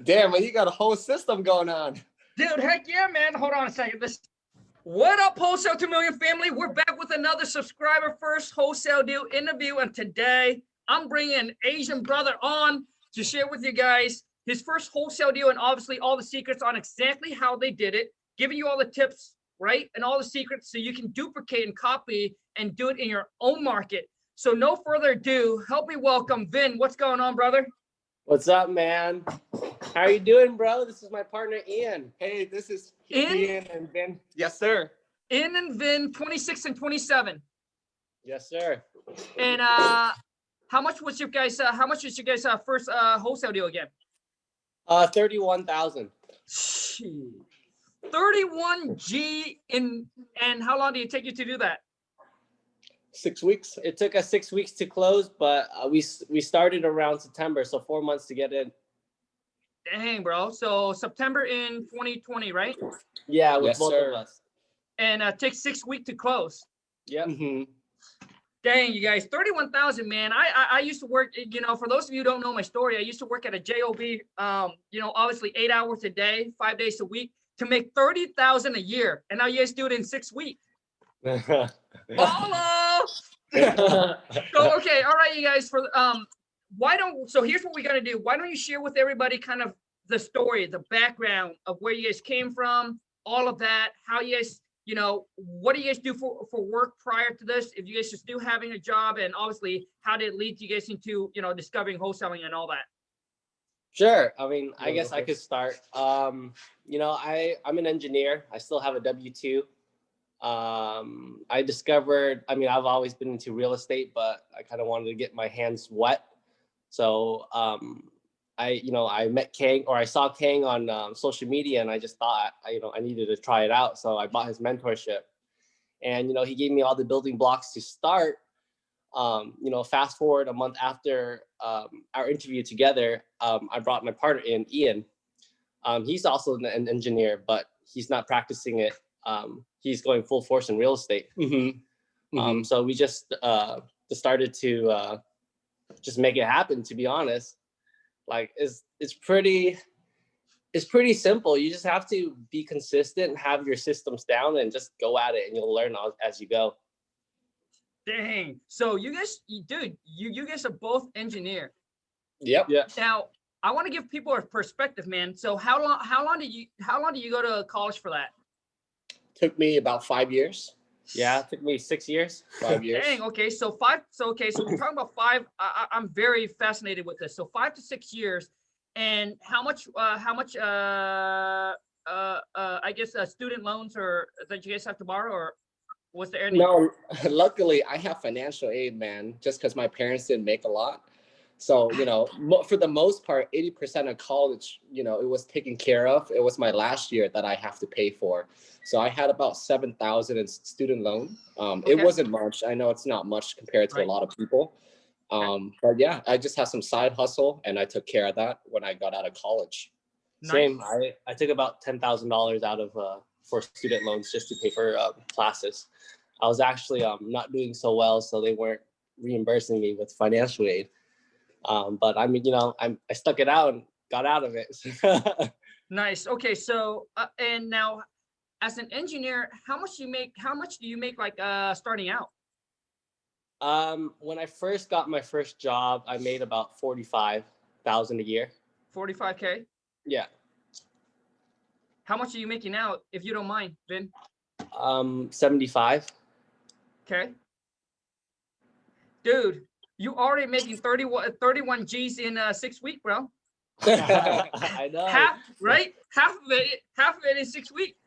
Damn, man, you got a whole system going on. Dude, heck yeah, man. Hold on a second. What up, Wholesale 2 Million family? We're back with another subscriber first wholesale deal interview. And today I'm bringing an Asian brother on to share with you guys his first wholesale deal and obviously all the secrets on exactly how they did it, giving you all the tips, right? And all the secrets so you can duplicate and copy and do it in your own market. So no further ado, help me welcome Vin. What's going on, brother? What's up, man? How are you doing, bro? This is my partner, Ian. Hey, this is Ian and Vin. Yes, sir. Ian and Vin, 26 and 27. Yes, sir. And how much was your guys' first wholesale deal again? 31,000. 31 G and how long did it take you to do that? 6 weeks. It took us 6 weeks to close, but we started around September, so 4 months to get in. Dang, bro. So September in 2020, right? Yeah, with both of us. And it takes 6 weeks to close. Yeah. Mm-hmm. Dang, you guys, 31,000, man. I used to work, you know, for those of you who don't know my story, I used to work at a JOB, you know, obviously 8 hours a day, 5 days a week to make 30,000 a year. And now you guys do it in 6 weeks. Follow. So, okay. All right, you guys, so here's what we're going to do. Why don't you share with everybody kind of the story, the background of where you guys came from, all of that, how you guys, you know, what do you guys do for work prior to this? If you guys just do having a job, and obviously how did it lead you guys into, you know, discovering wholesaling and all that? Sure. I mean, I guess I could start. You know, I'm an engineer. I still have a W-2. I discovered, I mean, I've always been into real estate, but I kind of wanted to get my hands wet. So I met Kang, or I saw Kang on social media, and I just thought, I needed to try it out. So I bought his mentorship, and, you know, he gave me all the building blocks to start. You know, fast forward a month after our interview together, I brought my partner in, Ian. He's also an engineer, but he's not practicing it. He's going full force in real estate. Mm-hmm. Mm-hmm. So we just started to just make it happen, to be honest. Like, it's pretty simple. You just have to be consistent and have your systems down and just go at it, and you'll learn as you go. Dang. So you guys, dude, you guys are both engineer. Yep. Yeah. Now, I want to give people a perspective, man. So how long did you go to college for that? Took me about 5 years. Yeah, it took me 6 years. 5 years. Dang. Okay. So so we're talking about 5. I'm very fascinated with this. So 5 to 6 years, and how much I guess student loans or that you guys have to borrow, or what's the earning? No, luckily I have financial aid, man, just because my parents didn't make a lot. So, you know, for the most part, 80% of college, you know, it was taken care of. It was my last year that I have to pay for. So I had about 7,000 in student loan. Okay. It wasn't much. I know it's not much compared to a lot of people. But yeah, I just had some side hustle, and I took care of that when I got out of college. Nice. Same. I took about $10,000 out of for student loans just to pay for classes. I was actually not doing so well, so they weren't reimbursing me with financial aid. But I mean, you know, I stuck it out and got out of it. Nice. Okay. So and now, as an engineer, how much do you make like starting out? When I first got my first job, I made about 45,000 a year. 45K. Yeah. How much are you making now, if you don't mind, Vin? 75. Okay. Dude, you already making 31 G's in 6 weeks, bro. I know. Half of it in 6 weeks.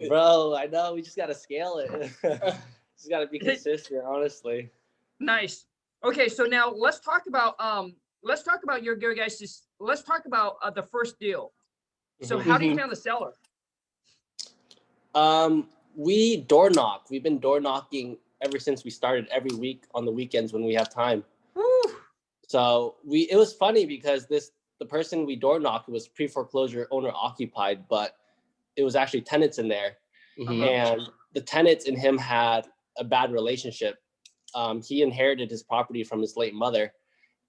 Bro, I know. We just gotta scale it. Just gotta be consistent, honestly. Nice. Okay, so now let's talk about your guys'. Let's talk about the first deal. So how do you found the seller? We door knock. We've been door knocking ever since we started, every week on the weekends when we have time. Woo. So it was funny because the person we door knocked was pre-foreclosure owner occupied, but it was actually tenants in there. And the tenants and him had a bad relationship. He inherited his property from his late mother,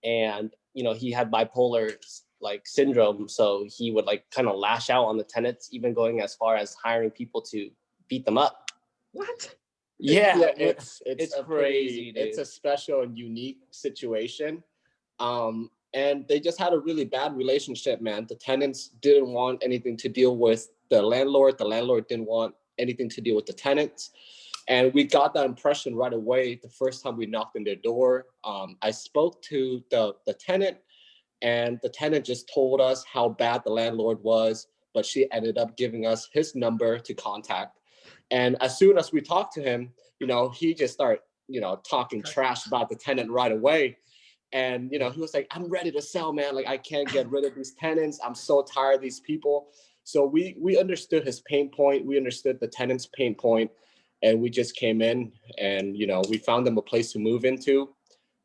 and, you know, he had bipolar like syndrome. So he would like kind of lash out on the tenants, even going as far as hiring people to beat them up. What? Yeah, it's crazy, dude. It's a special and unique situation. And they just had a really bad relationship, man. The tenants didn't want anything to deal with the landlord. The landlord didn't want anything to deal with the tenants. And we got that impression right away the first time we knocked on their door. I spoke to the tenant, and the tenant just told us how bad the landlord was, but she ended up giving us his number to contact. And as soon as we talked to him, he just started, talking trash about the tenant right away. And, he was like, I'm ready to sell, man. Like, I can't get rid of these tenants. I'm so tired of these people. So we understood his pain point. We understood the tenant's pain point. And we just came in and, we found them a place to move into.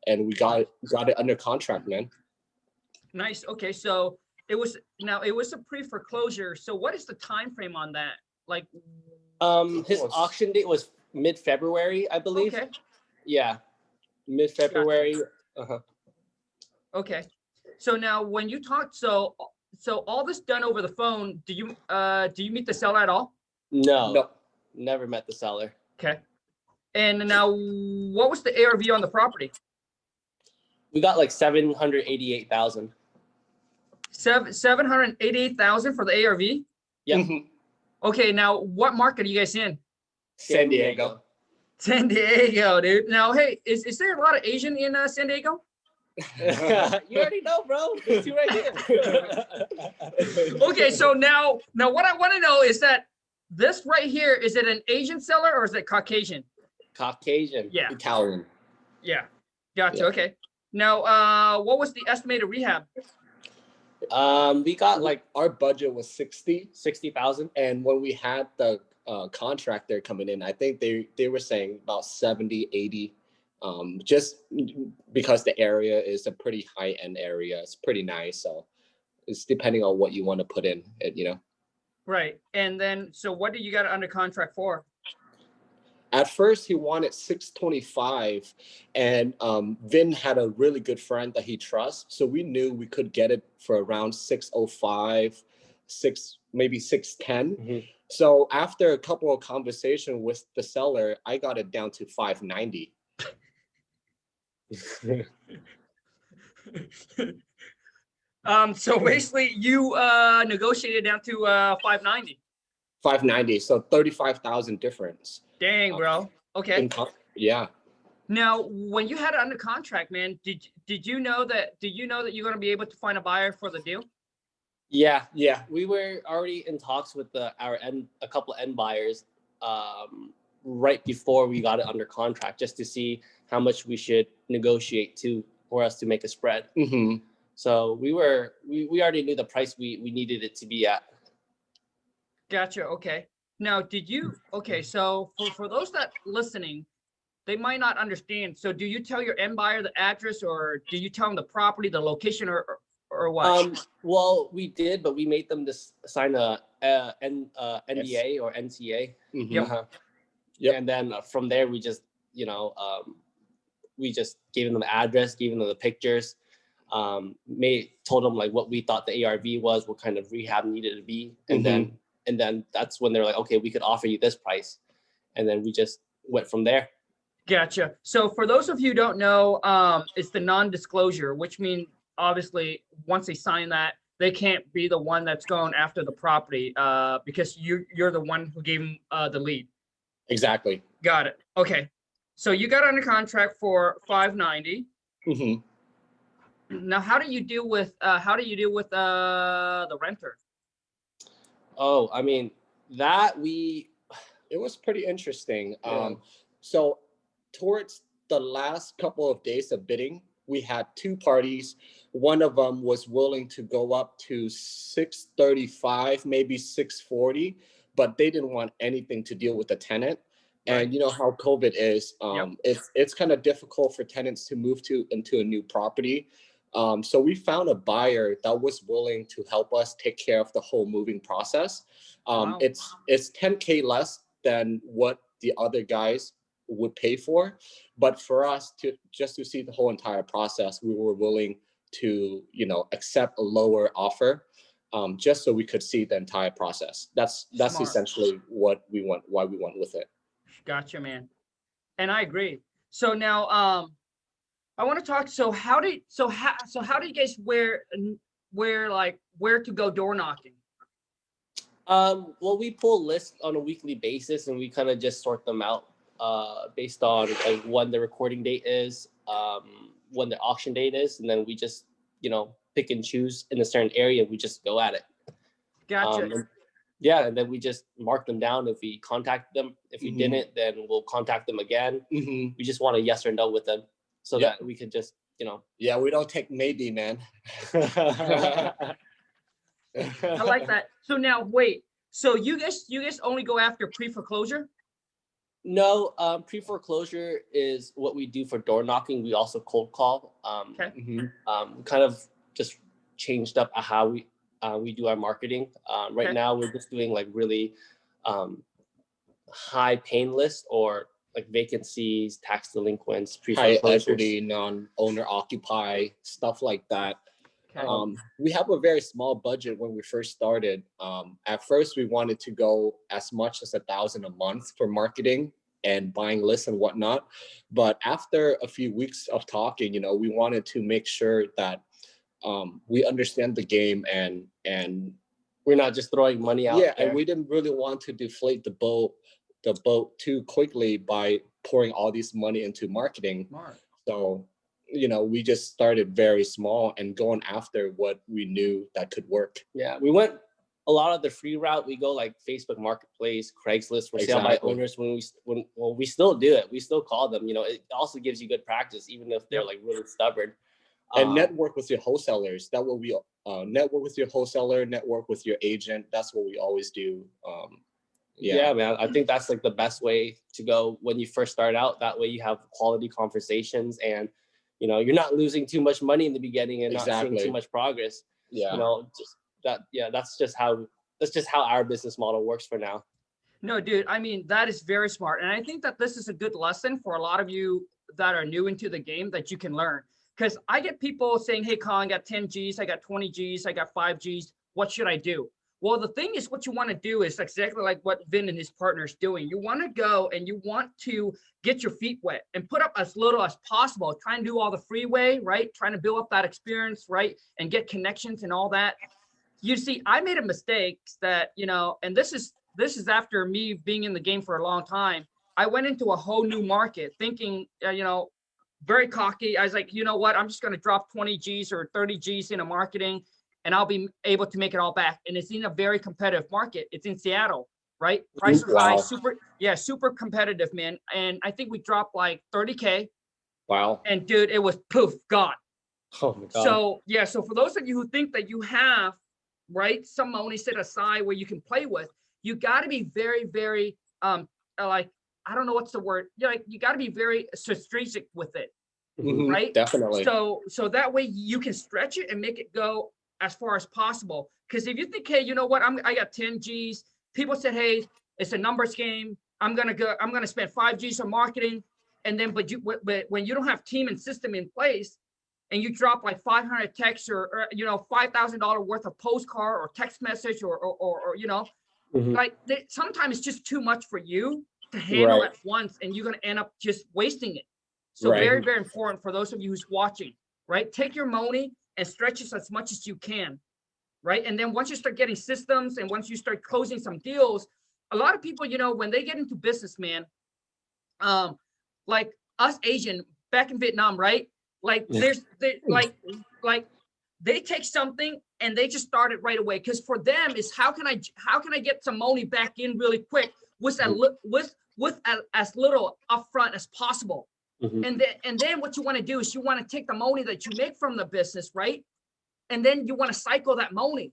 And we got it under contract, man. Nice. Okay. So it was a pre-foreclosure. So what is the time frame on that? Like, his auction date was mid-February, I believe. Okay. Yeah. Mid-February. Uh-huh. Okay. So now when you talk, so all this done over the phone, do you meet the seller at all? No. Never met the seller. Okay. And now what was the ARV on the property? We got like 788,000. 788,000 for the ARV? Yeah. Mm-hmm. Okay, now what market are you guys in? San Diego. San Diego, dude. Now, hey, is there a lot of Asian in San Diego? You already know, bro. There's two right here. Okay, so now what I want to know is that this right here, is it an Asian seller or is it Caucasian? Caucasian. Yeah. Italian. Yeah. Gotcha. Yeah. Okay. Now, what was the estimated rehab? We got like our budget was 60,000. And when we had the contractor coming in, I think they were saying about 70, 80, just because the area is a pretty high-end area. It's pretty nice. So it's depending on what you want to put in it, Right. And then, so what did you got under contract for? At first, he wanted 625, and Vin had a really good friend that he trusts, so we knew we could get it for around 605, maybe 610. Mm-hmm. So after a couple of conversations with the seller, I got it down to 590. So basically, you negotiated down to 590. 590, so 35,000 difference. Dang, bro. Okay. Yeah. Now, when you had it under contract, man, did you know that you're going to be able to find a buyer for the deal? Yeah. We were already in talks with a couple end buyers right before we got it under contract, just to see how much we should negotiate for us to make a spread. Mm-hmm. So we already knew the price we needed it to be at. Gotcha. Okay. Now, so for those that listening, they might not understand. So do you tell your end buyer the address, or do you tell them the property, the location, or what? Well, we did, but we made them just sign a NDA or NCA. Mm-hmm. Yep. Uh-huh. Yep. And then from there, we just gave them the address, gave them the pictures, told them like what we thought the ARV was, what kind of rehab needed to be, and then that's when they're like, okay, we could offer you this price, and then we just went from there. Gotcha. So for those of you who don't know, it's the non-disclosure, which means obviously once they sign that, they can't be the one that's going after the property because you're the one who gave them the lead. Exactly. Got it. Okay. So you got under contract for 590. Mm-hmm. Now, how do you deal with the renter? Oh, I mean, it was pretty interesting. Yeah. So towards the last couple of days of bidding, we had two parties. One of them was willing to go up to 635, maybe 640, but they didn't want anything to deal with the tenant. Right. And you know how COVID is. Yep. It's kind of difficult for tenants to move into a new property. So we found a buyer that was willing to help us take care of the whole moving process. Wow. It's 10K less than what the other guys would pay for, but for us to see the whole entire process, we were willing to, you know, accept a lower offer, just so we could see the entire process. That's essentially what we want, why we went with it. Gotcha, man. And I agree. So now, I want to talk. So how do you guys where to go door knocking? Well, we pull lists on a weekly basis, and we kind of just sort them out based on like when the recording date is, when the auction date is, and then we just, you know, pick and choose in a certain area. We just go at it. Gotcha. Yeah, and then we just mark them down if we contact them. If we didn't, then we'll contact them again. We just want a yes or no with them, so that we can just, you know. Yeah, we don't take maybe, man. I like that. So now, wait. So you guys only go after pre-foreclosure? No, pre-foreclosure is what we do for door knocking. We also cold call. Kind of just changed up how we do our marketing. Right now, we're just doing like really high pain lists, or like vacancies, tax delinquents, high equity, non-owner occupy, stuff like that. We have a very small budget when we first started. At first, we wanted to go as much as $1,000 a month for marketing and buying lists and whatnot. But after a few weeks of talking, you know, we wanted to make sure that we understand the game, and we're not just throwing money out. Yeah, and we didn't really want to deflate the boat too quickly by pouring all this money into marketing. So, you know, we just started very small and going after what we knew that could work. Yeah, we went a lot of the free route. We go like Facebook Marketplace, Craigslist for sale by owners. When we still do it, we still call them. You know, it also gives you good practice, even if they're like really stubborn. And network with your wholesalers. That's what we network with your wholesaler, network with your agent. That's what we always do. Yeah, man. I think that's like the best way to go when you first start out. That way you have quality conversations, and you know, you're not losing too much money in the beginning and not seeing too much progress. Yeah. You know, just that. Yeah, that's just how our business model works for now. No, dude. I mean, that is very smart, and I think that this is a good lesson for a lot of you that are new into the game that you can learn. Because I get people saying, "Hey, Khang, I got 10 G's, I got 20 G's, I got 5 G's. What should I do?" Well, the thing is, what you want to do is exactly like what Vin and his partner is doing. You want to go and you want to get your feet wet and put up as little as possible. Try and do all the freeway, right? Trying to build up that experience, right? And get connections and all that. You see, I made a mistake that, you know, and this is after me being in the game for a long time. I went into a whole new market thinking, you know, very cocky. I was like, you know what? I'm just going to drop 20 G's or 30 G's into marketing, and I'll be able to make it all back. And it's in a very competitive market. It's in Seattle, right? Prices are high, super competitive, man. And I think we dropped like 30K. Wow. And dude, it was poof, gone. Oh my God. So yeah, so for those of you who think that you have, right, some money set aside where you can play with, you got to be very, very, like, I don't know what's the word. You got to be very strategic with it, right? Definitely. So that way you can stretch it and make it go as far as possible. Because if you think, hey, you know what, I got 10 G's. People said, hey, it's a numbers game. I'm gonna spend 5 G's on marketing, and then but when you don't have team and system in place, and you drop like 500 texts or you know, $5,000 worth of postcard or text message or you know, like sometimes it's just too much for you to handle at once, and you're gonna end up just wasting it. So very, very important for those of you who's watching, right? Take your money and stretch it as much as you can, right? And then once you start getting systems and once you start closing some deals, a lot of people, you know, when they get into business, man, like us Asian back in Vietnam, right? Like like they take something and they just start it right away. Because for them is how can I get some money back in really quick with as little upfront as possible. And then what you want to do is you want to take the money that you make from the business, right? And then you want to cycle that money.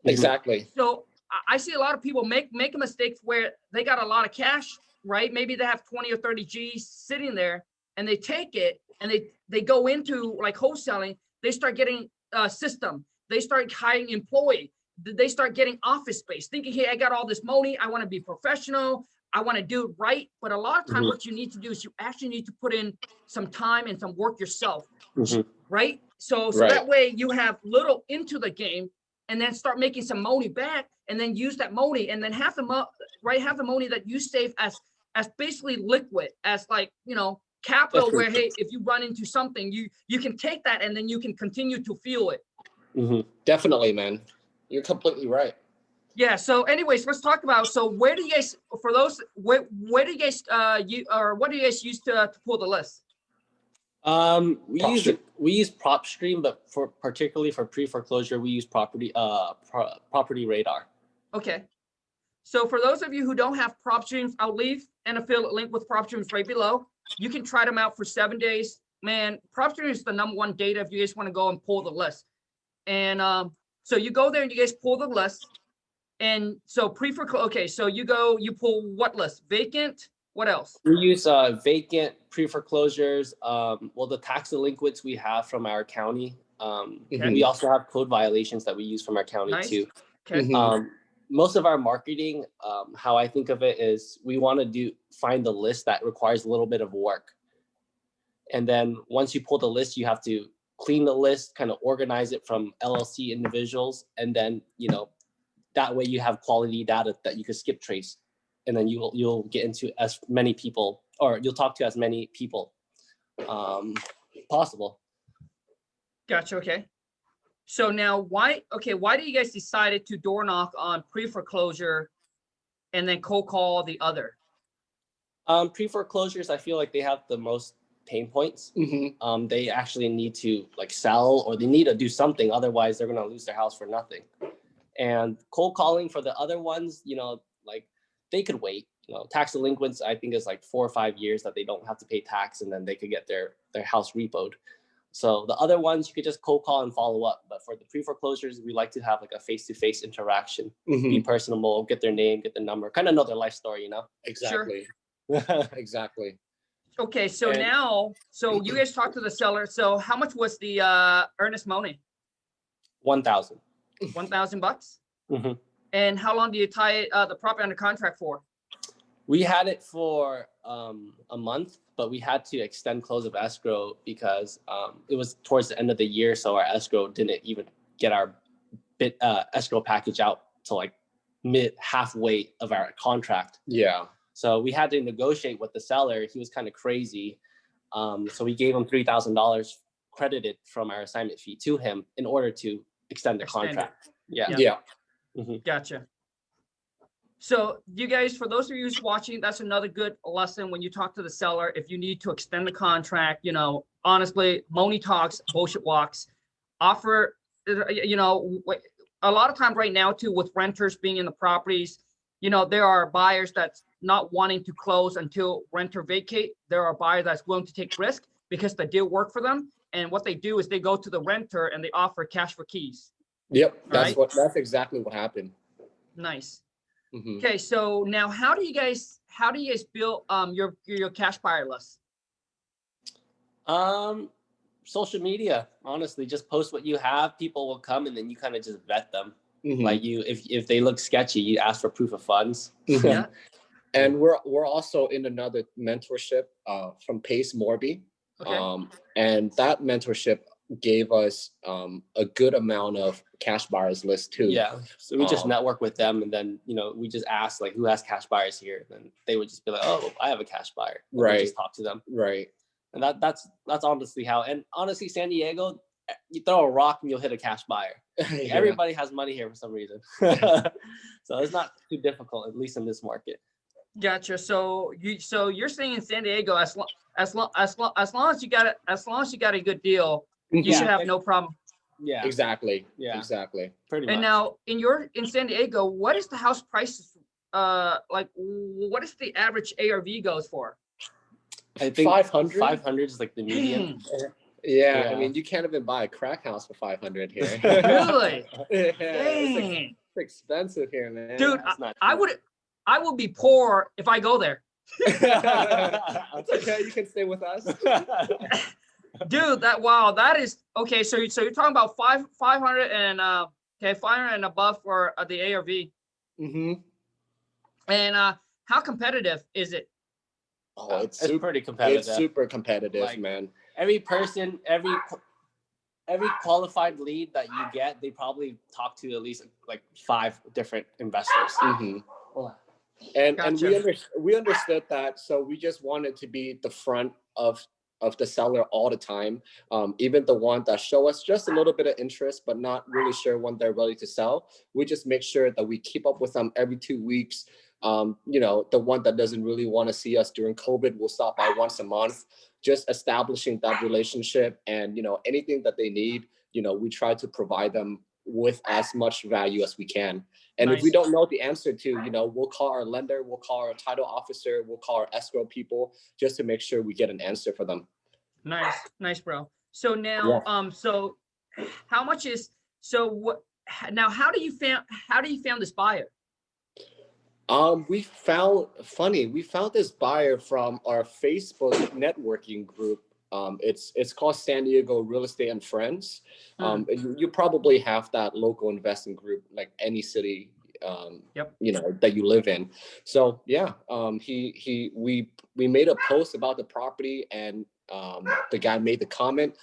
Exactly. So I see a lot of people make a mistake where they got a lot of cash, right? Maybe they have 20 or 30 G's sitting there, and they take it and they go into like wholesaling. They start getting a system. They start hiring employee. They start getting office space, thinking, hey, I got all this money. I want to be professional. I want to do it right. But a lot of times what you need to do is you actually need to put in some time and some work yourself, right? So that way you have little into the game, and then start making some money back, and then use that money, and then have the money that you save as basically liquid, as like, you know, capital, where, hey, if you run into something, you can take that and then you can continue to fuel it. Definitely, man. You're completely right. Yeah. So anyways, let's talk about, so where do you guys, for those, where do you guys, what do you guys use to pull the list? We use PropStream, but particularly for pre-foreclosure, we use property radar. Okay. So for those of you who don't have PropStreams, I'll leave an affiliate link with PropStreams right below. You can try them out for 7 days. Man, PropStream is the #1 data if you guys want to go and pull the list. And so you go there and you guys pull the list. And so okay, so you pull what list? Vacant, what else? We use vacant, pre-foreclosures, well, the tax delinquents we have from our county. We also have code violations that we use from our county too. Okay. Most of our marketing, how I think of it is, we want to find the list that requires a little bit of work. And then once you pull the list, you have to clean the list, kind of organize it from LLC individuals. And then, you know, that way you have quality data that you can skip trace. And then you'll get into as many people, or you'll talk to as many people possible. Gotcha. Okay. So now why do you guys decided to door knock on pre-foreclosure and then cold call the other? Pre-foreclosures, I feel like they have the most pain points. They actually need to like sell, or they need to do something. Otherwise, they're going to lose their house for nothing. And cold calling for the other ones, you know, like they could wait. You know, tax delinquents, I think, is like 4 or 5 years that they don't have to pay tax, and then they could get their house repoed. So the other ones you could just cold call and follow up. But for the pre-foreclosures, we like to have like a face-to-face interaction, be personable, get their name, get the number, kind of know their life story, you know? Exactly. Sure. Exactly. Okay, so so you guys talked to the seller. So how much was the earnest money? $1,000. $1,000. And how long do you tie the property under contract for? We had it for a month, but we had to extend close of escrow because it was towards the end of the year, so our escrow didn't even get our escrow package out to like halfway of our contract. Yeah. So we had to negotiate with the seller. He was kind of crazy. So we gave him $3,000 credited from our assignment fee to him in order to extend the contract. Yeah. Gotcha. So you guys, for those of you who's watching, that's another good lesson when you talk to the seller. If you need to extend the contract, you know, honestly, money talks, bullshit walks. Offer, you know, a lot of times right now too, with renters being in the properties, you know, there are buyers that's not wanting to close until renter vacate. There are buyers that's willing to take risk because the deal worked for them. And what they do is they go to the renter and they offer cash for keys. Yep, that's exactly what happened. Nice. Okay, so now how do you guys build your cash buyer list? Social media, honestly, just post what you have. People will come, and then you kind of just vet them. Like if they look sketchy, you ask for proof of funds. Yeah. And we're also in another mentorship from Pace Mobi. Okay. And that mentorship gave us a good amount of cash buyers list too. Yeah. So we just network with them, and then, you know, we just ask like, who has cash buyers here? And then they would just be like, oh, I have a cash buyer. And right. We just talk to them. Right. And that's honestly how. And honestly, San Diego, you throw a rock and you'll hit a cash buyer. Yeah. Everybody has money here for some reason. So it's not too difficult, at least in this market. Gotcha. So you're saying in San Diego, as long as you got a good deal, you should have no problem. Yeah. Exactly. Yeah. Exactly. Pretty much. And now in San Diego, what is the house prices? Like what is the average ARV goes for? I think 500. 500 is like the median. Yeah, I mean, you can't even buy a crack house for 500 here. Really? Yeah, Dang. it's expensive here, man. Dude, I would be poor if I go there. It's okay, you can stay with us. Dude, that is okay. So you're talking about 500 and 500 and above for the ARV. And how competitive is it? Oh, it's pretty competitive. It's super competitive, like, man. Every person, every qualified lead that you get, they probably talk to at least like 5 different investors. Mm-hmm. And we understood that, so we just wanted to be the front of the seller all the time, even the one that show us just a little bit of interest but not really sure when they're ready to sell. We just make sure that we keep up with them every 2 weeks. You know, the one that doesn't really want to see us during COVID will stop by once a month, just establishing that relationship. And you know, anything that they need, you know, we try to provide them with as much value as we can. And if we don't know the answer to, you know, we'll call our lender, we'll call our title officer, we'll call our escrow people, just to make sure we get an answer for them. Nice, bro. So now, so how much is, so what, now, how do you found this buyer? We found this buyer from our Facebook networking group. It's called San Diego Real Estate and Friends. You probably have that local investing group like any city, you know, that you live in. So yeah, we made a post about the property, and the guy made the comment.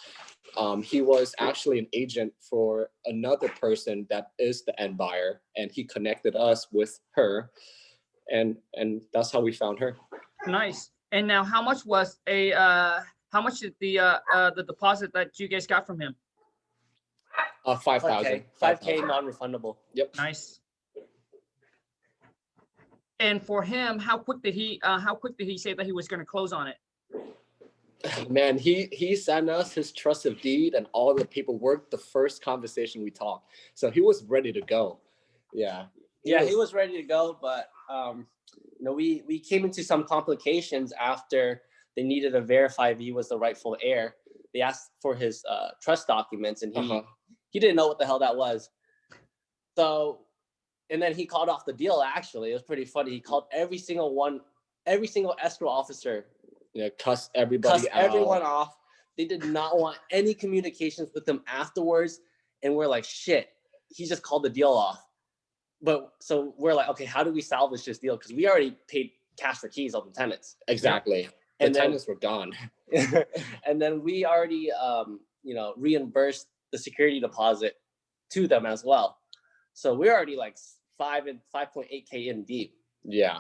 He was actually an agent for another person that is the end buyer, and he connected us with her, and that's how we found her. Nice. And now, how much was how much is the deposit that you guys got from him? 5,000. 5K non-refundable. Yep. Nice. And for him, how quick did he say that he was going to close on it? Man, he sent us his trust of deed and all the paperwork the first conversation we talked. So he was ready to go. Yeah. He was ready to go, but you know, we came into some complications after they needed to verify if he was the rightful heir. They asked for his trust documents, and he didn't know what the hell that was. So, and then he called off the deal. Actually, it was pretty funny. He called every single escrow officer. Yeah, cussed everyone off. They did not want any communications with him afterwards. And we're like, shit, he just called the deal off. But so we're like, okay, how do we salvage this deal? Because we already paid cash for keys on the tenants. Exactly. And the tenants were gone. And then we already, you know, reimbursed the security deposit to them as well. So we're already like 5.8K in deep. Yeah.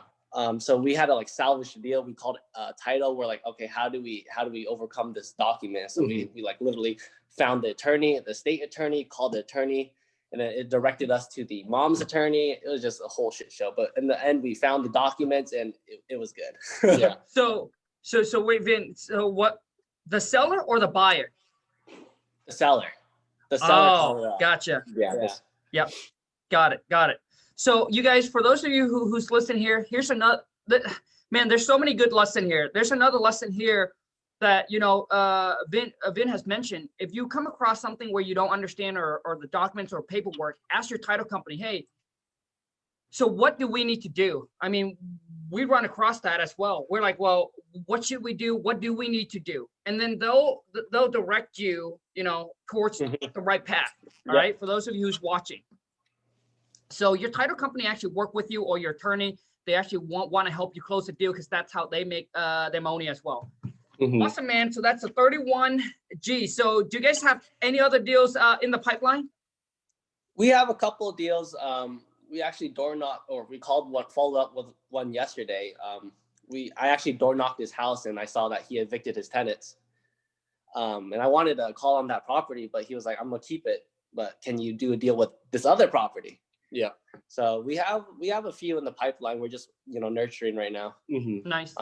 So we had to like salvage the deal. We called title. We're like, okay, how do we overcome this document? So we like literally found the attorney, the state attorney, called the attorney, and then it directed us to the mom's attorney. It was just a whole shit show. But in the end, we found the documents, and it was good. Yeah. So wait, Vin. So what? The seller or the buyer? The seller. The seller. Oh, gotcha. Yeah. Yep. Got it. So you guys, for those of you who's listening here, here's another, man, there's so many good lessons here. There's another lesson here that, you know, Vin has mentioned. If you come across something where you don't understand or the documents or paperwork, ask your title company, hey, so what do we need to do? I mean, we run across that as well. We're like, well, what should we do? What do we need to do? And then they'll direct you, you know, towards the right path. All right. For those of you who's watching. So your title company actually work with you, or your attorney, they actually want to help you close the deal, because that's how they make their money as well. Awesome, man. So that's a 31G. So do you guys have any other deals in the pipeline? We have a couple of deals. We actually followed up with one yesterday. I actually door knocked his house, and I saw that he evicted his tenants. And I wanted to call on that property, but he was like, I'm gonna keep it, but can you do a deal with this other property? Yeah. So we have a few in the pipeline. We're just, you know, nurturing right now. Nice.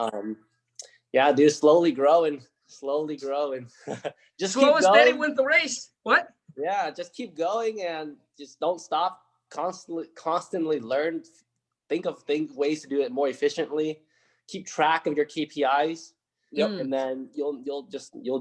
Yeah, dude, slowly growing. Just slow and steady wins the race. What? Yeah, just keep going and just don't stop. Constantly learn, think of ways to do it more efficiently. Keep track of your KPIs. And then you'll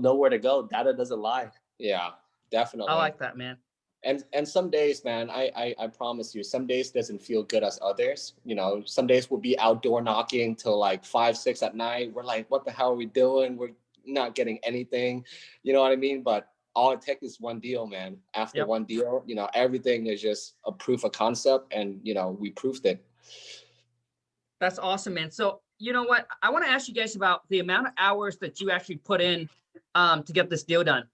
know where to go. Data doesn't lie. Yeah, definitely. I like that, man. And some days, man, I promise you, some days doesn't feel good as others. You know, some days we'll be outdoor knocking till like 5, 6 at night. We're like, what the hell are we doing? We're not getting anything. You know what I mean? But all it takes is one deal, man. After one deal, you know, everything is just a proof of concept, and you know, we proved it. That's awesome, man. So you know what? I want to ask you guys about the amount of hours that you actually put in to get this deal done.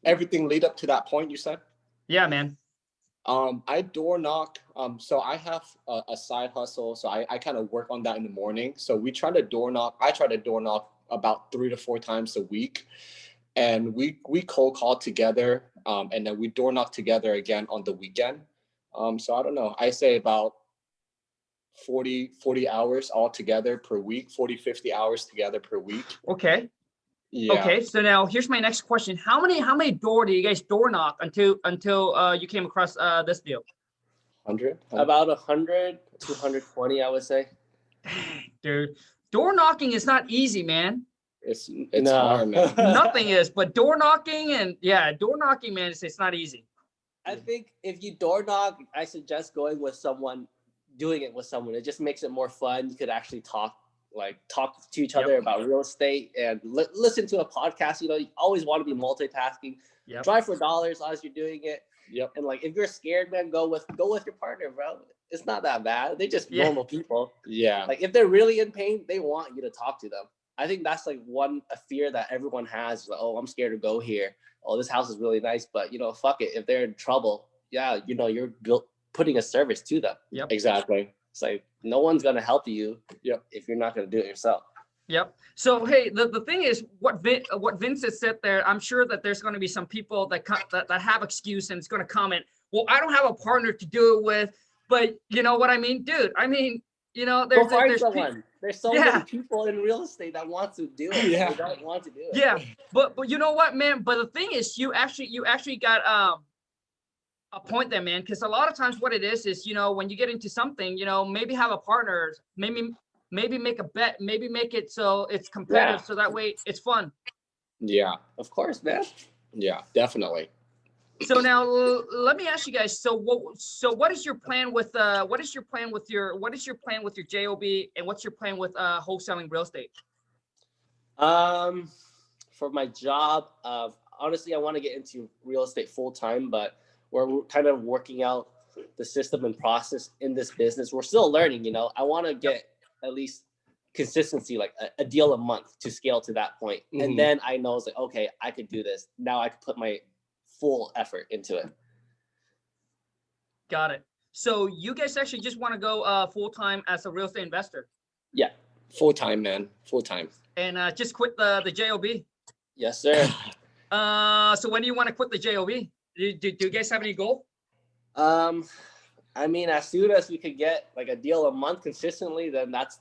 Everything lead up to that point you said? Yeah, man. I door knock. So I have a side hustle. So I kind of work on that in the morning. So we try to door knock. I try to door knock about 3 to 4 times a week. And we cold call together. And then we door knock together again on the weekend. So I don't know. I say about 40 hours all together per week, 40, 50 hours together per week. Okay. Yeah. Okay. So now here's my next question. How many door do you guys door knock until you came across this deal? 100? About 100 to 120, I would say. Dude, door knocking is not easy, man. It's hard, man. Nothing is, but door knocking and door knocking, man, it's not easy. I think if you door knock, I suggest going with someone, doing it with someone. It just makes it more fun. You could actually talk to each other about real estate and listen to a podcast. You know, you always want to be multitasking. Drive for dollars as you're doing it. Yep. And like, if you're scared, man, go with your partner, bro. It's not that bad. They're just normal people. Yeah. Like, if they're really in pain, they want you to talk to them. I think that's like a fear that everyone has. Like, oh, I'm scared to go here. Oh, this house is really nice, but you know, fuck it. If they're in trouble, you know, you're putting a service to them. Yep. Exactly. It's like, no one's gonna help you. Yep. If you're not gonna do it yourself. Yep. So hey, the thing is, what Vince has said there, I'm sure that there's going to be some people that have excuse and it's going to comment, well, I don't have a partner to do it with, but you know what I mean, dude. I mean, you know, there's someone. There's so many people in real estate that want to do it. Yeah. They don't want to do it. Yeah, but you know what, man? But the thing is, you actually got a point there, man. Because a lot of times, what it is, you know, when you get into something, you know, maybe have a partner, maybe make a bet, maybe make it so it's competitive, so that way it's fun. Yeah, of course, man. Yeah, definitely. So now let me ask you guys. So what is your plan with your JOB, and what's your plan with wholesaling real estate? For my job, honestly, I want to get into real estate full time, but we're kind of working out the system and process in this business. We're still learning, you know. I want to get at least consistency, like a deal a month to scale to that point. Mm-hmm. And then I know it's like, okay, I could do this. Now I could put my full effort into it. Got it. So you guys actually just want to go full-time as a real estate investor? Yeah. Full-time, man. Full-time. And just quit the JOB? Yes, sir. So when do you want to quit the JOB? Do you guys have any goal? I mean, as soon as we could get like a deal a month consistently, then that's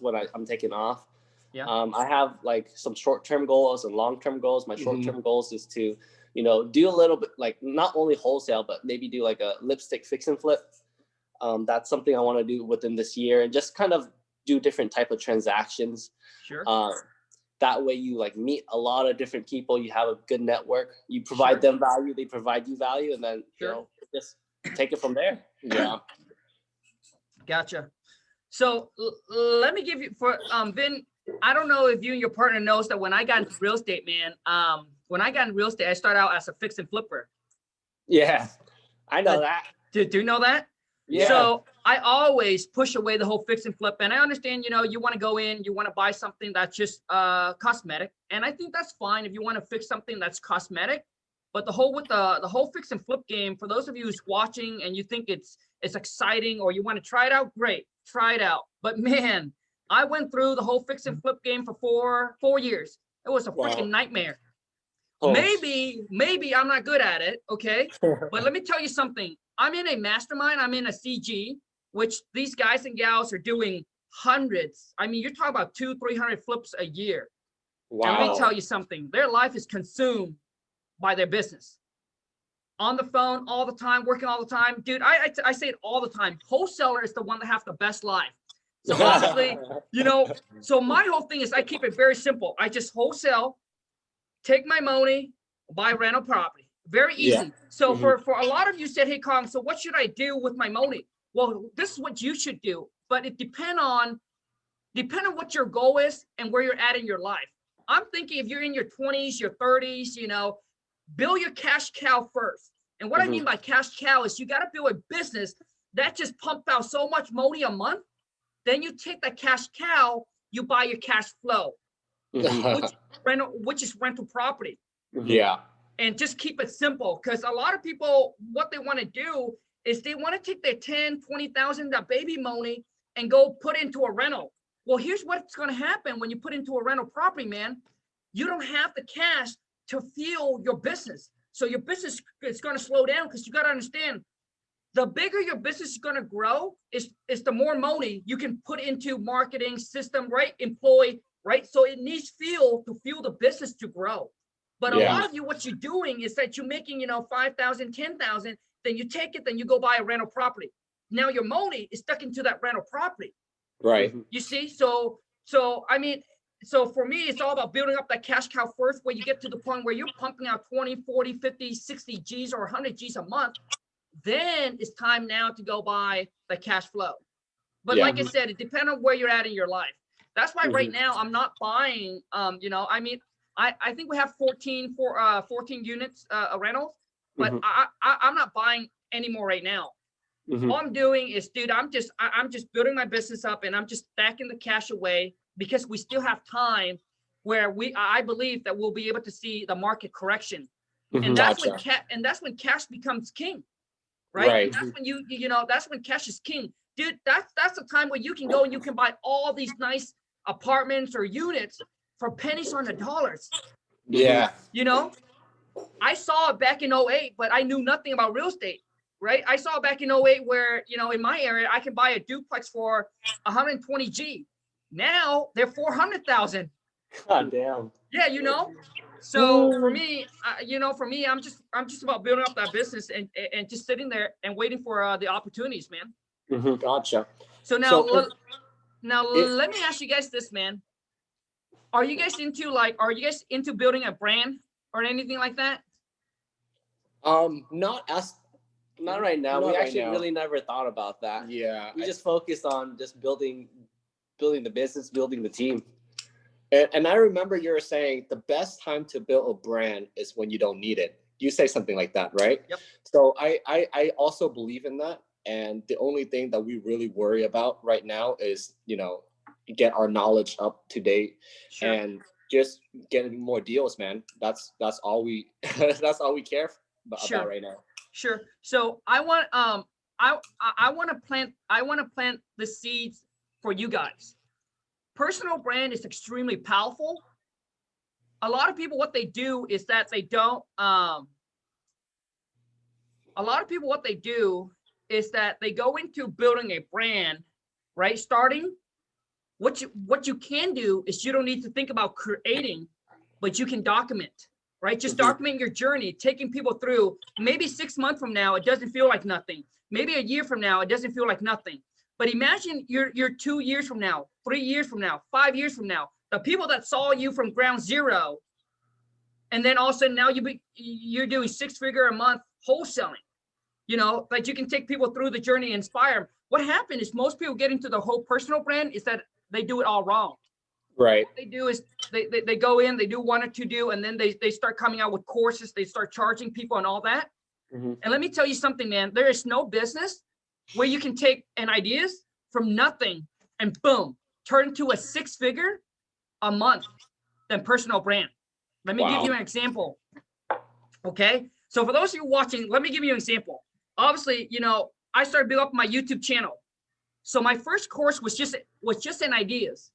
when I'm taking off. Yeah. I have like some short-term goals and long-term goals. My short-term goals is to, you know, do a little bit, like not only wholesale, but maybe do like a lipstick fix and flip. That's something I want to do within this year, and just kind of do different type of transactions. Sure. That way you like meet a lot of different people. You have a good network. You provide them value. They provide you value, and then you know, just take it from there. Yeah. Gotcha. So let me give you Vin. I don't know if you and your partner knows that when I got into real estate, man. When I got in real estate, I started out as a fix and flipper. Yeah, I know that. Do you know that? Yeah. So I always push away the whole fix and flip. And I understand, you know, you want to go in, you want to buy something that's just cosmetic. And I think that's fine if you want to fix something that's cosmetic. But the whole fix and flip game, for those of you who's watching and you think it's exciting or you want to try it out, great, try it out. But man, I went through the whole fix and flip game for 4 years. It was a freaking nightmare. Oh. Maybe I'm not good at it, okay? But let me tell you something. I'm in a mastermind. I'm in a CG, which these guys and gals are doing hundreds. I mean, you're talking about 200-300 flips a year. Wow. And let me tell you something. Their life is consumed by their business. On the phone all the time, working all the time. Dude, I say it all the time. Wholesaler is the one that has the best life. So honestly, you know, so my whole thing is I keep it very simple. I just wholesale, take my money, buy rental property. Very easy. Yeah. So for a lot of you said, hey, Kong, so what should I do with my money? Well, this is what you should do. But it depends on what your goal is and where you're at in your life. I'm thinking if you're in your 20s, your 30s, you know, build your cash cow first. And what I mean by cash cow is you got to build a business that just pumps out so much money a month. Then you take that cash cow, you buy your cash flow, which is rental property. Yeah. And just keep it simple, because a lot of people, what they want to do is they want to take their 10, 20,000, that baby money, and go put into a rental. Well, here's what's going to happen when you put into a rental property, man. You don't have the cash to fuel your business. So your business is going to slow down, because you got to understand, the bigger your business is going to grow, is the more money you can put into marketing system, right? Employee, right? So it needs fuel to fuel the business to grow. But a lot of you, what you're doing is that you're making, you know, 5,000, 10,000, then you take it, then you go buy a rental property. Now your money is stuck into that rental property. Right. You see? So I mean, so for me, it's all about building up that cash cow first, where you get to the point where you're pumping out 20, 40, 50, 60 G's or 100 G's a month. Then it's time now to go buy the cash flow. But like I said, it depends on where you're at in your life. That's why right now I'm not buying, you know, I mean, I think we have 14 units rentals, but I'm not buying any more right now. All I'm doing is, dude, I'm just building my business up, and I'm just stacking the cash away, because we still have time where I believe that we'll be able to see the market correction. And that's when cash becomes king, right? And that's when you know, that's when cash is king. Dude, that's the time where you can go and you can buy all these nice apartments or units for pennies on the dollars. Yeah. You know, I saw it back in 08, but I knew nothing about real estate, right? I saw it back in 08 where, you know, in my area, I can buy a duplex for 120 G. Now they're 400,000. God damn. Yeah, you know. So for me, you know, I'm just about building up that business and just sitting there and waiting for the opportunities, man. Gotcha. So now, let me ask you guys this, man. Are you guys into building a brand or anything like that? Not right now. Not we right actually now. really never thought about that. Yeah. We just focused on just building the business, building the team. And I remember you were saying the best time to build a brand is when you don't need it. You say something like that, right? Yep. So I also believe in that. And the only thing that we really worry about right now is, you know, get our knowledge up to date and just getting more deals, man. That's all we that's all we care about right now. Sure. So I want to plant the seeds for you guys. Personal brand is extremely powerful. A lot of people, what they do is that they don't. A lot of people, what they do is that they go into building a brand, right? Starting. What you can do is you don't need to think about creating, but you can document, right? Just document your journey, taking people through. Maybe 6 months from now, it doesn't feel like nothing. Maybe a year from now, it doesn't feel like nothing. But imagine you're 2 years from now, 3 years from now, 5 years from now, the people that saw you from ground zero, and then all of a sudden now you're doing 6-figure a month wholesaling. You know, like you can take people through the journey, inspire them. What happened is most people get into the whole personal brand is that they do it all wrong. Right. What they do is they go in, they do 1 or 2 deals, and then they start coming out with courses. They start charging people and all that. And let me tell you something, man. There is no business where you can take an ideas from nothing and boom, turn into a 6-figure a month than personal brand. Let me give you an example. Okay. So for those of you watching, let me give you an example. Obviously, you know, I started building up my YouTube channel. So my first course was just in ideas.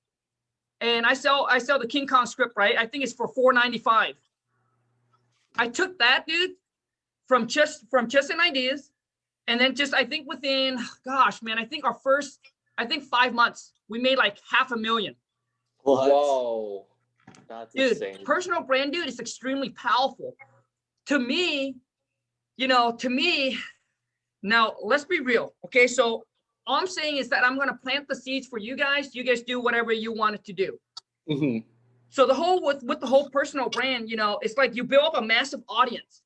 And I sell the King Khang script, right? I think it's for $4.95. I took that, dude, from just in ideas. And then just, I think within, gosh, man, I think 5 months, we made like $500,000. What? Whoa. That's dude, insane. Personal brand, dude, is extremely powerful. To me, now let's be real. Okay. So all I'm saying is that I'm going to plant the seeds for you guys. You guys do whatever you want it to do. So the whole, with the whole personal brand, you know, it's like you build up a massive audience.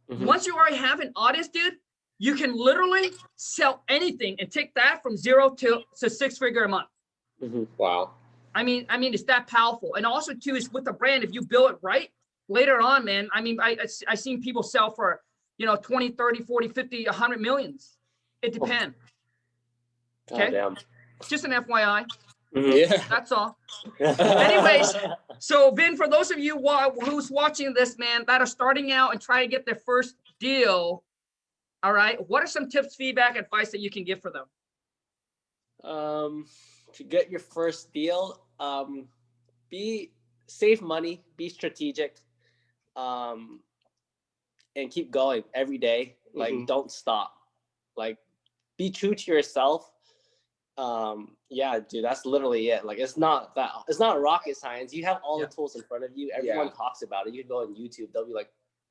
Once you already have an audience, dude, you can literally sell anything and take that from 0 to 6-figure a month. Wow. I mean, it's that powerful. And also too, is with the brand, if you build it right, later on, man, I mean, I seen people sell for, you know, 20, 30, 40, 50, 100 millions. It depends. Okay. Damn. Just an FYI. Yeah. That's all. Anyways, so Vin, for those of you who's watching this, man, that are starting out and trying to get their first deal, all right, what are some tips, feedback, advice that you can give for them? To get your first deal, save money, be strategic, and keep going every day. Like, don't stop. Like, be true to yourself. Yeah, dude, that's literally it. Like, it's not rocket science. You have all the tools in front of you. Everyone talks about it. You can go on YouTube. There'll be like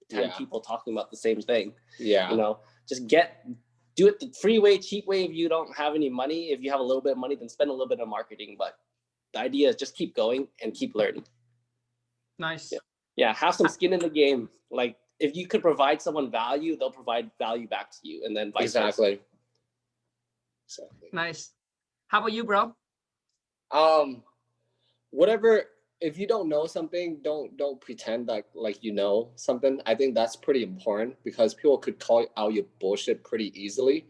10 people talking about the same thing. Yeah. You know, just do it the free way, cheap way. If you don't have any money, if you have a little bit of money, then spend a little bit on marketing. But the idea is just keep going and keep learning. Nice. Yeah, have some skin in the game. Like, if you could provide someone value, they'll provide value back to you, and then vice versa. Exactly. Nice. How about you, bro? Whatever. If you don't know something, don't pretend like you know something. I think that's pretty important, because people could call out your bullshit pretty easily.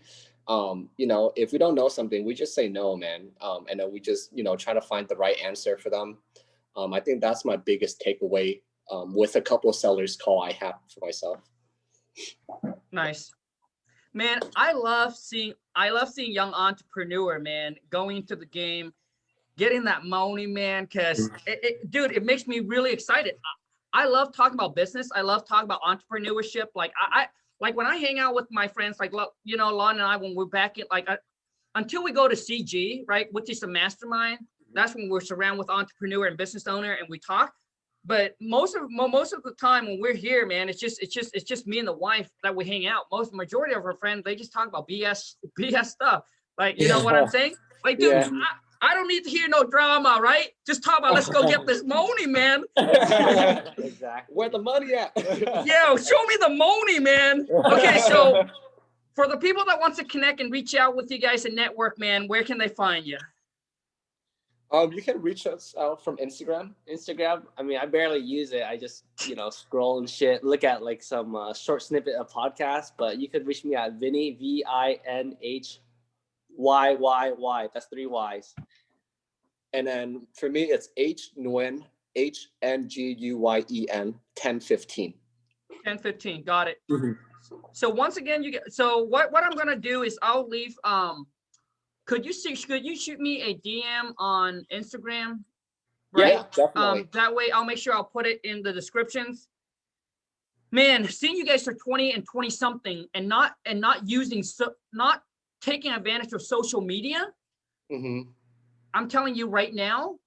You know, if we don't know something, we just say no, man. And then we just, you know, try to find the right answer for them. I think that's my biggest takeaway with a couple of sellers call I have for myself. Nice. Man, I love seeing young entrepreneur, man, going into the game, getting that money, man, because dude, it makes me really excited. I love talking about business. I love talking about entrepreneurship. Like I like when I hang out with my friends, like, you know, Lon and I, when we're back in, like, until we go to CG, right, which is the mastermind, that's when we're surrounded with entrepreneur and business owner and we talk. But most of the time when we're here, man, it's just me and the wife that we hang out. Majority of our friends, they just talk about BS stuff. Like, you know what I'm saying? Like, dude, I don't need to hear no drama, right? Just talk about, let's go get this money, man. Exactly. Where the money at? Yeah, show me the money, man. Okay, so for the people that wants to connect and reach out with you guys and network, man, where can they find you? You can reach us out from Instagram. I mean, I barely use it. I just, you know, scroll and shit, look at like some short snippet of podcasts. But you could reach me at Vinny, VINHYYY. That's 3 Y's. And then for me, it's HNguyen, HNGUYEN 1015. 1015, got it. So once again, so what I'm gonna do is I'll leave. Could you shoot me a DM on Instagram? Right? Yeah, definitely. That way I'll make sure I'll put it in the descriptions. Man, seeing you guys are 20 and 20 something and not taking advantage of social media. I'm telling you right now,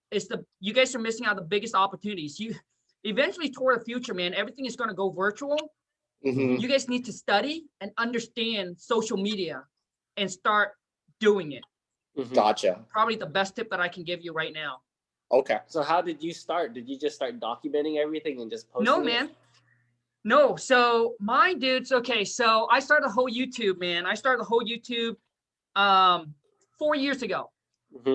you guys are missing out on the biggest opportunities. You eventually, toward the future, man, everything is going to go virtual. You guys need to study and understand social media and start doing it. Gotcha. Probably the best tip that I can give you right now. Okay. So how did you start? Did you just start documenting everything and just posting? No, man. No. So my dudes, okay, so I started the whole YouTube, man. I started the whole YouTube 4 years ago.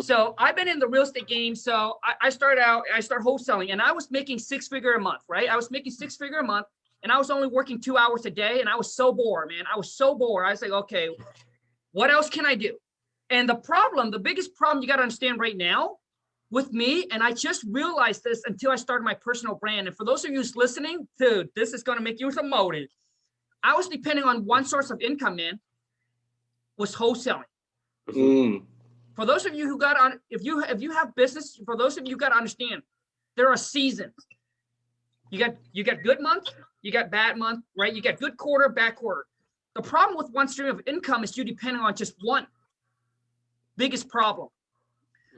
So I've been in the real estate game. So I started wholesaling, and I was making 6-figure a month, right? I was making 6-figure a month, and I was only working 2 hours a day, and I was so bored, man. I was so bored. I was like, okay, what else can I do? And the biggest problem you got to understand right now with me, and I just realized this until I started my personal brand. And for those of you who's listening, dude, this is going to make you emotive. I was depending on one source of income, man, was wholesaling. For those of you who got on, if you have business, for those of you got to understand, there are seasons. You got good month, you got bad month, right? You got good quarter, bad quarter. The problem with one stream of income is you depending on just one. Biggest problem.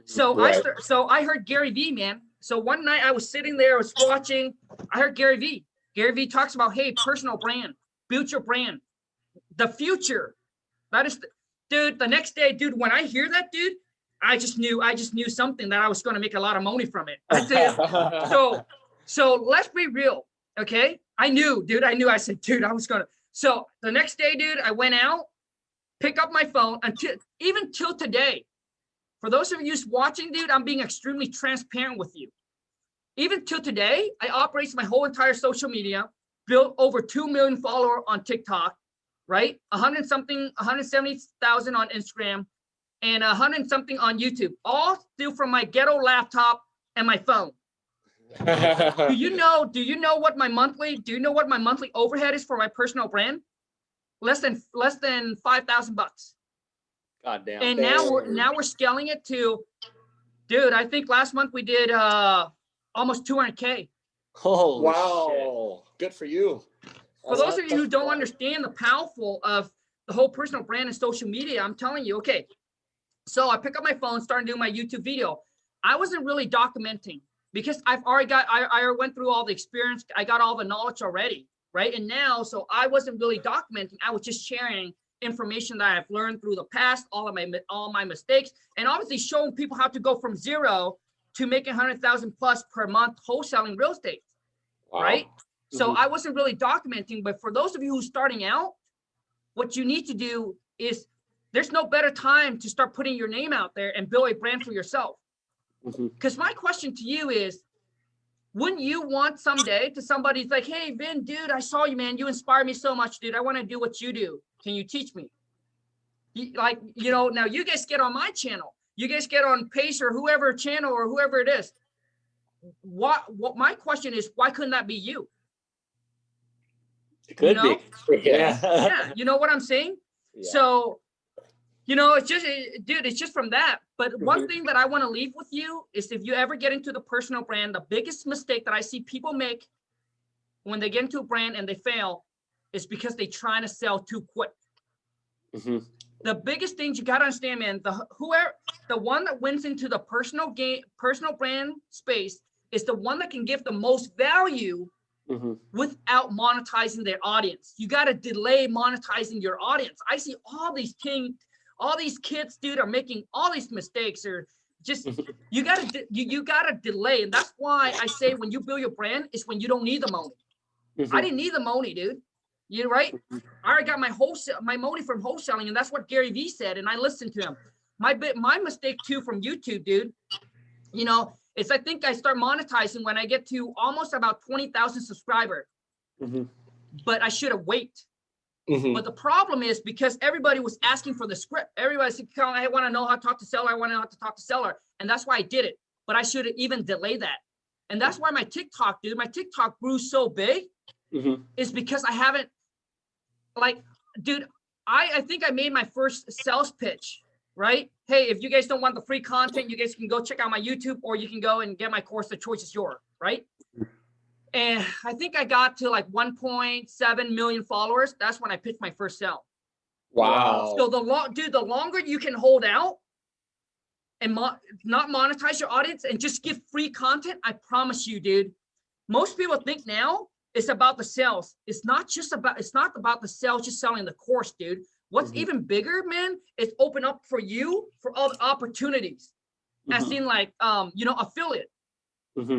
So right. I heard Gary Vee, man. So one night I was sitting there, I was watching, I heard Gary Vee. Gary Vee talks about, hey, personal brand, build your brand. The future. That is, dude, the next day, dude, when I hear that, dude, I just knew something that I was going to make a lot of money from it. I said, so let's be real. Okay. I knew, I said, dude, I was going to. So the next day, dude, I went out, pick up my phone even till today. For those of you watching, dude, I'm being extremely transparent with you. Even till today, I operate my whole entire social media, built over 2 million followers on TikTok, right? 170,000 on Instagram, and 100 and something on YouTube, all still from my ghetto laptop and my phone. Do you know what my monthly overhead is for my personal brand? Less than $5,000. God damn. And now we're scaling it to, dude, I think last month we did almost 200K. Holy wow. Shit. Good for you. For those of you who don't understand the powerful of the whole personal brand and social media, I'm telling you, okay. So I pick up my phone, started doing my YouTube video. I wasn't really documenting because I went through all the experience. I got all the knowledge already, right? And now, so I wasn't really documenting. I was just sharing information that I've learned through the past, all my mistakes, and obviously showing people how to go from zero to making 100,000 plus per month wholesaling real estate, right? So I wasn't really documenting, but for those of you who's starting out, what you need to do is there's no better time to start putting your name out there and build a brand for yourself. Because my question to you is, wouldn't you want someday to somebody's like, hey, Vin, dude, I saw you, man. You inspire me so much, dude. I want to do what you do. Can you teach me? Like, you know, now you guys get on my channel. You guys get on Pace or whoever channel or whoever it is. What my question is, why couldn't that be you? It could be. Yeah. Yeah. You know what I'm saying? Yeah. So, you know, it's just, dude, it's just from that. But one thing that I want to leave with you is if you ever get into the personal brand, the biggest mistake that I see people make when they get into a brand and they fail is because they trying to sell too quick. The biggest things you got to understand, man, the one that wins into the personal brand space is the one that can give the most value without monetizing their audience. You got to delay monetizing your audience. I see all these kids, dude, are making all these mistakes, or just you gotta delay. And that's why I say when you build your brand is when you don't need the money. I didn't need the money, dude. You're right. I already got my money from wholesaling, and that's what Gary Vee said, and I listened to him. My mistake too from YouTube, dude, you know, is I think I start monetizing when I get to almost about 20,000 subscribers. But I should have waited. But the problem is because everybody was asking for the script. Everybody said, I want to know how to talk to seller. I want to know how to talk to seller. And that's why I did it. But I should have even delayed that. And that's why my TikTok grew so big is because I haven't, like, dude, I think I made my first sales pitch, right? Hey, if you guys don't want the free content, you guys can go check out my YouTube, or you can go and get my course, The Choice is Yours, right? And I think I got to like 1.7 million followers. That's when I pitched my first sale. Wow. So the longer you can hold out and not monetize your audience and just give free content, I promise you, dude. Most people think now it's about the sales. It's not about the sales, just selling the course, dude. What's even bigger, man, is open up for you for other opportunities. As in like, you know, affiliate.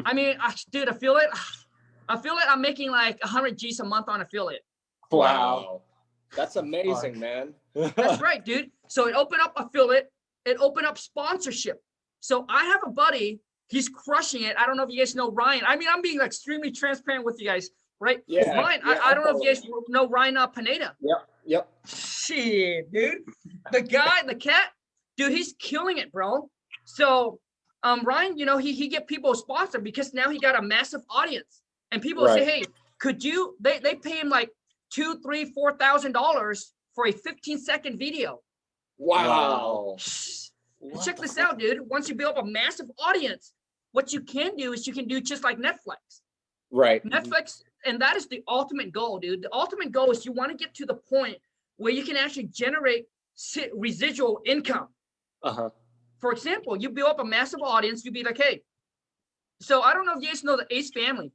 I mean, dude, affiliate, I'm making like 100 G's a month on affiliate. Wow. That's amazing, man. That's right, dude. So it opened up affiliate. It opened up sponsorship. So I have a buddy, he's crushing it. I don't know if you guys know Ryan. I mean, I'm being extremely transparent with you guys, right? Yeah. Ryan, yeah I don't know if you guys know Ryan Pineda. Yep. Shit, dude. The cat, dude, he's killing it, bro. So Ryan, you know, he get people sponsored because now he got a massive audience. And people say, hey, could you, they pay him like $2,000, $3,000, $4,000 for a 15-second video. Wow. Check this out, dude. Once you build up a massive audience, what you can do is you can do just like Netflix. Right. Netflix, and that is the ultimate goal, dude. The ultimate goal is you want to get to the point where you can actually generate residual income. For example, you build up a massive audience, you'd be like, hey, so I don't know if you guys know the Ace family.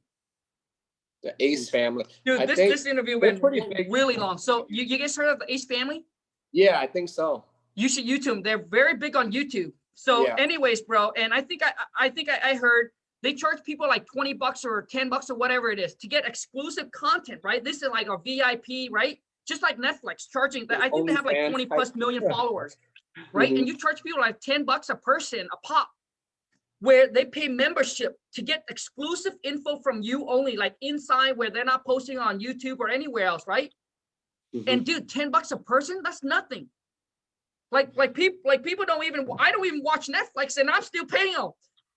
The Ace family. Dude, this interview went really long. So you guys heard of the Ace family? Yeah, I think so. You should YouTube them. They're very big on YouTube. So anyways, bro, and I think I heard they charge people like $20 or $10 or whatever it is to get exclusive content, right? This is like a VIP, right? Just like Netflix charging. I think they have like 20+ million followers, right? And you charge people like $10 a person, a pop, where they pay membership to get exclusive info from you only, like inside where they're not posting on YouTube or anywhere else, right? And dude, $10 a person, that's nothing. people don't even, I don't even watch Netflix and I'm still paying them.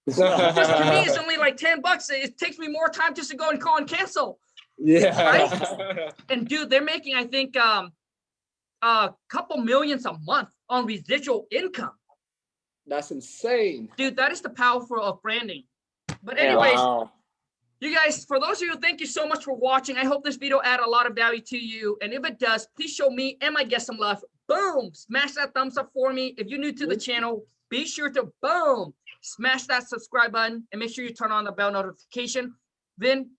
Just to me, it's only like $10. It takes me more time just to go and call and cancel. Yeah. Right? And dude, they're making, I think, a couple millions a month on residual income. That's insane. Dude, that is the power of branding. But anyways, wow. You guys, for those of you, thank you so much for watching. I hope this video added a lot of value to you. And if it does, please show me and my guest some love. Boom, smash that thumbs up for me. If you're new to the channel, be sure to boom, smash that subscribe button and make sure you turn on the bell notification. Vin,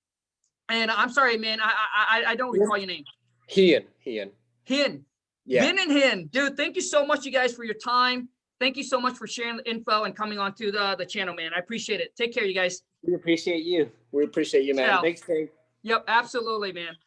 and I'm sorry, man, I don't recall your name. Hien. Yeah. Vin and Hien, dude, thank you so much, you guys, for your time. Thank you so much for sharing the info and coming on to the channel, man. I appreciate it. Take care, you guys. We appreciate you. We appreciate you, man. Yeah. Thanks, King. Yep, absolutely, man.